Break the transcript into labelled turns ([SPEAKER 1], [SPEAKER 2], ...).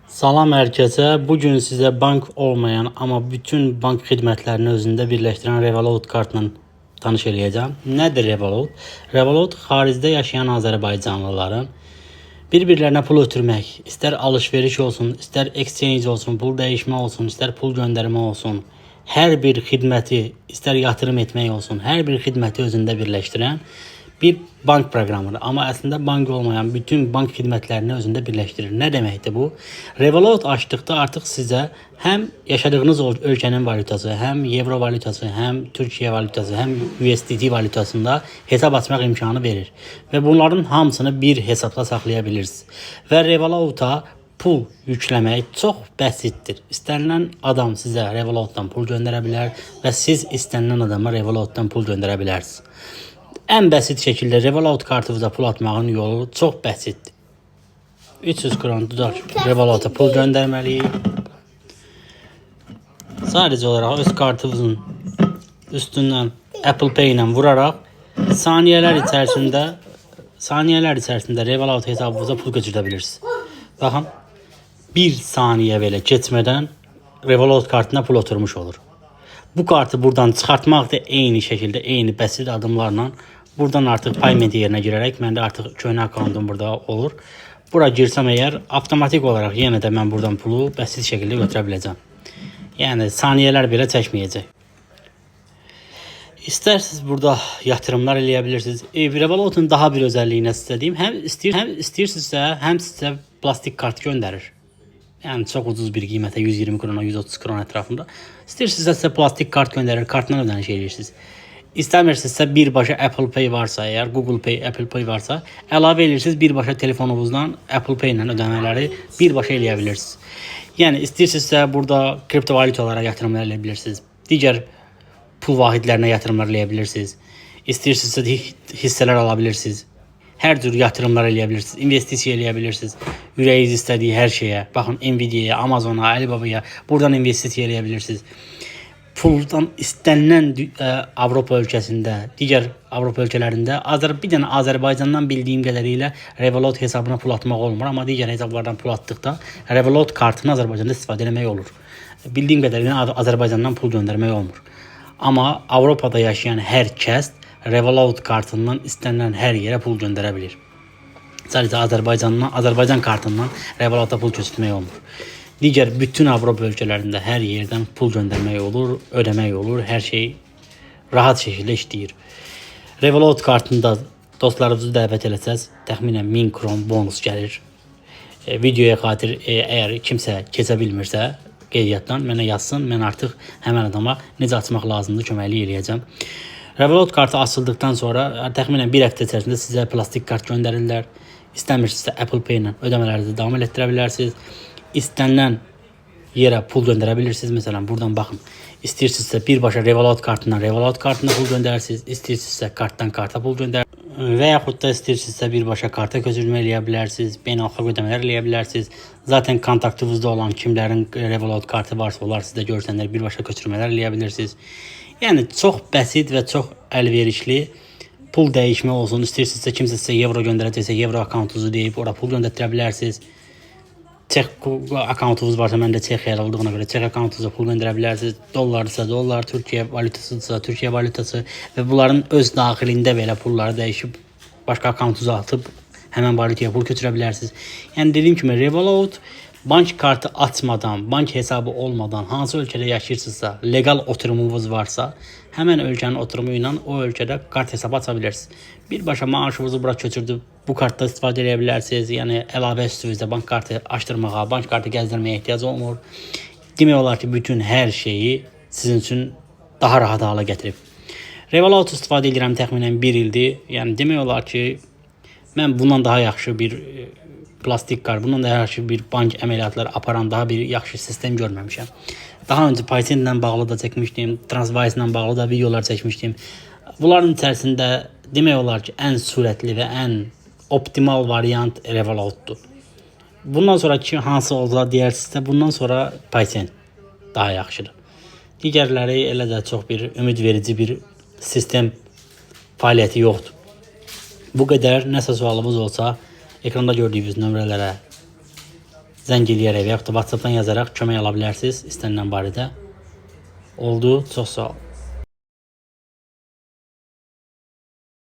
[SPEAKER 1] Salam herkese. Bugün size bank olmayan ama bütün bank hizmetlerini özünde birleştiren Revolut kartla tanış eləyəcəm. Nədir Revolut? Revolut xaricdə yaşayan Azərbaycanlıların bir-birlərinə pul ötürmək, istər alış-veriş olsun, istər exchange olsun, pul dəyişmə olsun, istər pul göndərmə olsun, hər bir xidməti, istər yatırım etmək olsun, hər bir xidməti özündə birləşdirən bir bank proqramıdır. Amma əslində bank olmayan bütün bank xidmətlərini özündə birləşdirir. Nə deməkdir bu? Revolut açdıqda artıq sizə həm yaşadığınız ölkənin valyutası, həm evro valyutası, həm Türkiyə valyutası, həm USDT valyutasında hesab açmaq imkanı verir. Və bunların hamısını bir hesabda saxlaya bilirsiniz. Və Revoluta pul yükləmək çox bəsitdir. İstənilən adam sizə Revolutdan pul göndərə bilər və siz istənilən adama Revolutdan pul göndərə bilərsiniz. Ən bəsit şəkildə Revolut kartınıza pul atmağın yolu çox bəsitdir. 300 kron tutaq Revoluta pul göndərməliyik. Sadəcə olaraq öz kartınızın üstündən Apple Pay ilə vuraraq saniyələr içərisində Revolut hesabınıza pul köçürdə bilirsiniz. Baxın, 1 saniyə belə keçmədən Revolut kartına pul oturmuş olur. Bu kartı buradan çıxartmaq da eyni şəkildə, eyni bəsit adımlarla buradan artıq payment yerinə girərək məndə artıq köhnə akkauntum burada olur. Bura girsəm əgər avtomatik olaraq yenə də mən buradan pulu bəsit şəkildə götürə biləcəm. Yəni saniyələr belə çəkməyəcək. İstərsiniz burada yatırımlar eləyə bilirsiniz. Revolutun daha bir özəlliyini sizə deyim. Həm istəyirsinizsə, həm sizə plastik kart göndərir. Yəni çox ucuz bir qiymətə 120 krona, 130 krona ətrafında. İstəyirsinizsə sizə plastik kart göndərir, kartla ödəniş edirsiniz. İstəmirsinizsə birbaşa Apple Pay varsa, əgər Google Pay, Apple Pay varsa, əlavə edirsiniz birbaşa telefonunuzdan Apple Pay ilə ödəmələri birbaşa eləyə bilirsiniz. Yəni istəyirsinizsə burada kriptovalyutalara yatırımlar eləyə bilirsiniz. Digər pul vahidlərinə yatırımlar eləyə bilirsiniz. İstəyirsinizsə hissələr ala bilirsiniz. Hər cür yatırımlar eləyə bilirsiniz, investisiya eləyə bilirsiniz. Ürəyiniz istədiyi hər şeyə, baxın Nvidia-ya, Amazona, Alibaba-ya buradan investisiya eləyə bilirsiniz. Puldan istənilən Avropa ölkəsində, digər Avropa ölkələrində bir dənə Azərbaycandan bildiyim qədərilə Revolut hesabına pul atmaq olmur, amma digər hesablardan pul atdıqda Revolut kartını Azərbaycanda istifadə etmək olur. Bildiyim qədərilə Azərbaycandan pul göndərmək olmur. Amma Avropada yaşayan hər kəs Revolut kartından istənilən hər yerə pul göndərə bilir. Sadəcə Azərbaycan kartından Revoluta pul köçürtmək olmur. Digər bütün Avropa ölkələrində hər yerdən pul göndərmək olur, ödəmək olur, hər şey rahat şəkildə işləyir. Revolut kartında dostlarınızı dəvət eləsəz, təxminən 1000 kron bonus gəlir. Videoya xatir əgər kimsə keçə bilmirsə, qeydiyyatdan mənə yazsın, mən artıq həmən adama necə açmaq lazımdır köməklik eləyəcəm. Revolut kartı açıldıqdan sonra təxminən bir həftə içərisində sizə plastik kart göndərirlər. İstəmirsinizsə Apple Pay ilə ödəmələrinizi davam etdirə bilərsiniz. İstənilən yerə pul göndərə bilirsiniz. Məsələn, buradan baxın. İstəyirsinizsə birbaşa Revolut kartına pul göndərirsiniz. İstəyirsinizsə kartdan karta pul göndərirsiniz. Və yaxud da istəyirsinizsə birbaşa karta köçürmə eləyə bilərsiniz. Beynəlxalq ödəmələr eləyə bilərsiniz. Zaten kontaktınızda olan kimlərin Revolut kartı varsa, onlar sizdə görsənlər birbaşa köçürmələr eləyə bilirsiniz. Yəni çox bəsit və çox əlverişli pul dəyişmə olsun. İstəyirsinizsə kimsə sizə evro göndərəcəksə, evro akkauntunuzu deyib ora pul göndərə bilərsiniz. Çex akkauntunuz varsa, məndə Çexiya olduğuna görə Çex akkauntunuza pul göndərə bilərsiniz. Dollarsa dollar, Türkiyə valyutasıdırsa Türkiyə valyutası və bunların öz daxilində belə pulları dəyişib başqa akkauntunuza atıb həmən valyutaya pul köçürə bilərsiniz. Yəni dediyim kimi Revolut bank kartı açmadan, bank hesabı olmadan hansı ölkədə yaşayırsınızsa, legal oturumunuz varsa, həmən ölkənin oturumu ilə o ölkədə kart hesabı aça bilirsiniz. Birbaşa maaşınızı bura köçürdüb bu kartda istifadə edə bilərsiniz. Yəni əlavə üstünüzdə bank kartı açdırmağa, bank kartı gəzdirməyə ehtiyac olmur. Demək olar ki, bütün hər şeyi sizin üçün daha rahat hala gətirib. Revolut istifadə edirəm təxminən 1 ildir. Yəni demək olar ki, mən bundan daha yaxşı bir plastik kart, bundan daha yaxşı bir bank əməliyyatları aparan daha bir yaxşı sistem görməmişəm. Daha öncə Paycent ilə bağlı da çəkmişdim, Transwise ilə bağlı da videolar çəkmişdim. Bunların içərisində demək olar ki, ən sürətli və ən optimal variant Revolutdur. Bundan sonra hansı olsa deyərsinizsə, bundan sonra Paycent daha yaxşıdır. Digərləri elə də çox bir ümid verici bir sistem fəaliyyəti yoxdur. Bu qədər. Nəsə sualımız olsa ekranda gördüyünüz nömrələrə zəng eləyərək və yaxud da WhatsApp-dan yazaraq kömək ala bilərsiniz istənilən barədə. Oldu. Çox sağ ol.